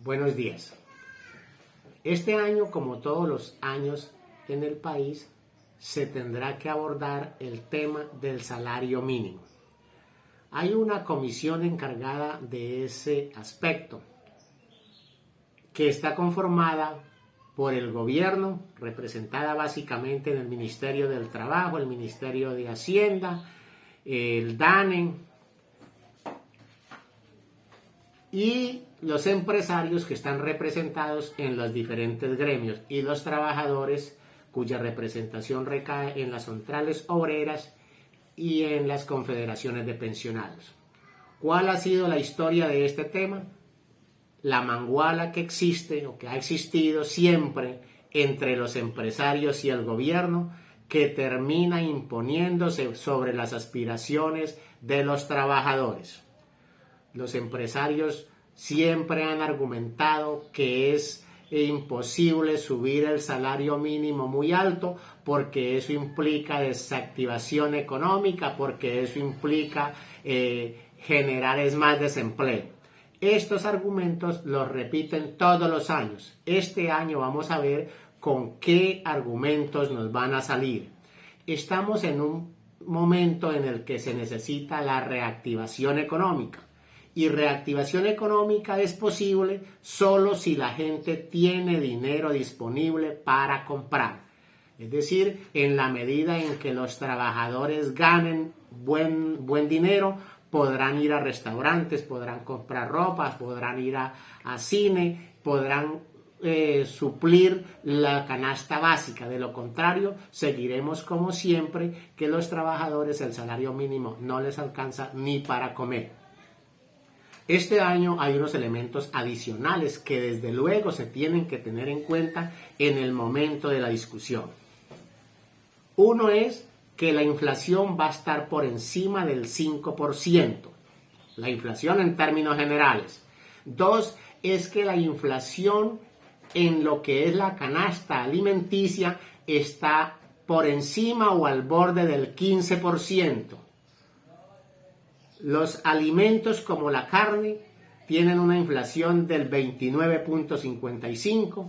Buenos días. Este año, como todos los años en el país, se tendrá que abordar el tema del salario mínimo. Hay una comisión encargada de ese aspecto que está conformada por el gobierno, representada básicamente en el Ministerio del Trabajo, el Ministerio de Hacienda, el DANE y los empresarios que están representados en los diferentes gremios y los trabajadores cuya representación recae en las centrales obreras y en las confederaciones de pensionados. ¿Cuál ha sido la historia de este tema? La manguala que existe o que ha existido siempre entre los empresarios y el gobierno, que termina imponiéndose sobre las aspiraciones de los trabajadores. Los empresarios siempre han argumentado que es imposible subir el salario mínimo muy alto porque eso implica desactivación económica, porque eso implica generar más desempleo. Estos argumentos los repiten todos los años. Este año vamos a ver con qué argumentos nos van a salir. Estamos en un momento en el que se necesita la reactivación económica. Y reactivación económica es posible solo si la gente tiene dinero disponible para comprar. Es decir, en la medida en que los trabajadores ganen buen dinero, podrán ir a restaurantes, podrán comprar ropa, podrán ir a cine, podrán suplir la canasta básica. De lo contrario, seguiremos como siempre que los trabajadores el salario mínimo no les alcanza ni para comer. Este año hay unos elementos adicionales que desde luego se tienen que tener en cuenta en el momento de la discusión. Uno es que la inflación va a estar por encima del 5%, la inflación en términos generales. Dos, es que la inflación en lo que es la canasta alimenticia está por encima o al borde del 15%. Los alimentos como la carne tienen una inflación del 29.55%,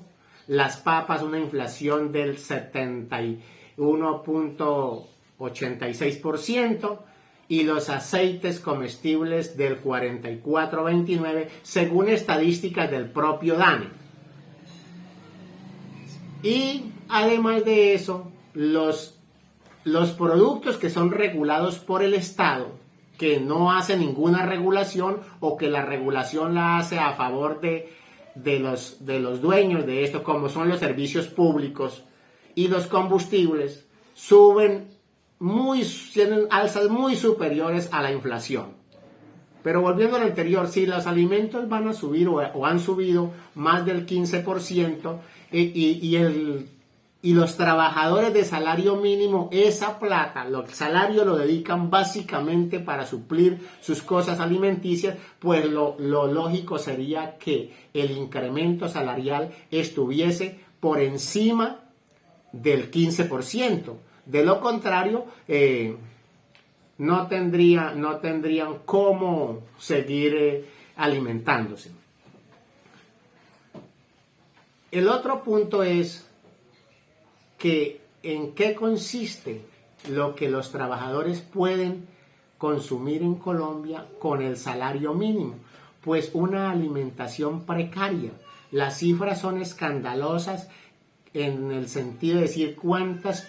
las papas una inflación del 71.86% y los aceites comestibles del 44.29%, según estadísticas del propio DANE. Y además de eso, los productos que son regulados por el Estado, que no hace ninguna regulación o que la regulación la hace a favor de los dueños de esto, como son los servicios públicos y los combustibles, tienen alzas muy superiores a la inflación. Pero volviendo al anterior, si los alimentos van a subir o han subido más del 15% y los trabajadores de salario mínimo, esa plata, el salario lo dedican básicamente para suplir sus cosas alimenticias, pues lo lógico sería que el incremento salarial estuviese por encima del 15%. De lo contrario, no tendrían cómo seguir alimentándose. El otro punto es que en qué consiste lo que los trabajadores pueden consumir en Colombia con el salario mínimo. Pues una alimentación precaria. Las cifras son escandalosas en el sentido de decir cuántos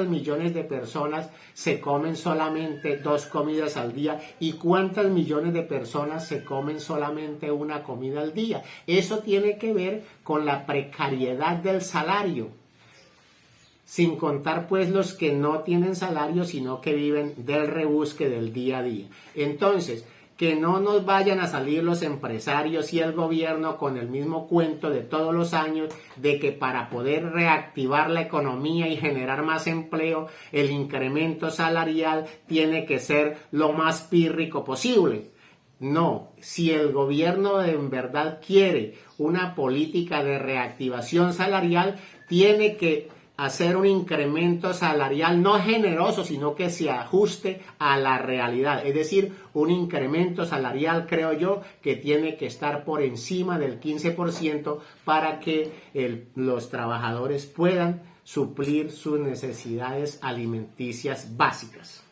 millones de personas se comen solamente 2 comidas al día y cuántos millones de personas se comen solamente una comida al día. Eso tiene que ver con la precariedad del salario. Sin contar pues los que no tienen salario, sino que viven del rebusque del día a día. Entonces, que no nos vayan a salir los empresarios y el gobierno con el mismo cuento de todos los años de que para poder reactivar la economía y generar más empleo, el incremento salarial tiene que ser lo más pírrico posible. No, si el gobierno en verdad quiere una política de reactivación salarial, tiene que hacer un incremento salarial no generoso, sino que se ajuste a la realidad. Es decir, un incremento salarial, creo yo, que tiene que estar por encima del 15% para que los trabajadores puedan suplir sus necesidades alimenticias básicas.